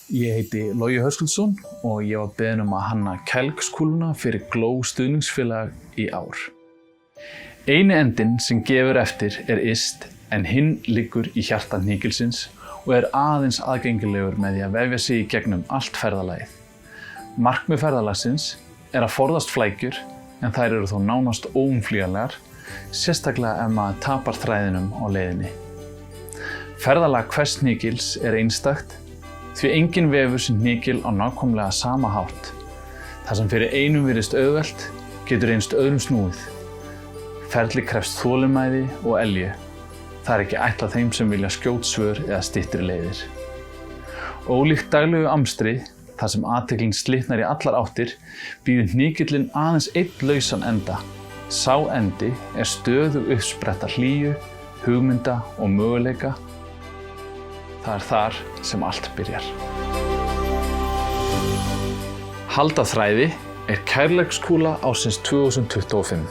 Ég heiti Logi Höskuldsson og ég var beðinn að hanna kælgskúluna fyrir Glow stuðningsfélag í ár. Eini endinn sem gefur eftir yst en hinn liggur í hjarta hnykilsins og aðeins aðgengilegur með því að vefja sig í gegnum allt ferðalagið. Markmið ferðalagsins að forðast flækjur en þær eru þó nánast óumflýjanlegar, sérstaklega ef maður tapar þræðinum á leiðinni. Ferðalag hvers hnykils einstakt því enginn vefur sinn hnykil á nákvæmlega sama hátt. Það sem fyrir einum virðist auðvelt getur reynst öðrum snúið. Ferli krefst þolinmæði og elju. Það ekki ætlað þeim sem vilja skjót svör eða styttri leiðir. Ólíkt daglegu amstri, þar sem athyglin slitnar í allar áttir, býður hnykillinn aðeins einn lausan enda. Sá endi stöðug uppspretta hlýju, hugmynda og möguleika. Það þar sem allt byrjar. Halda þræði kærleikskúla ársins 2025.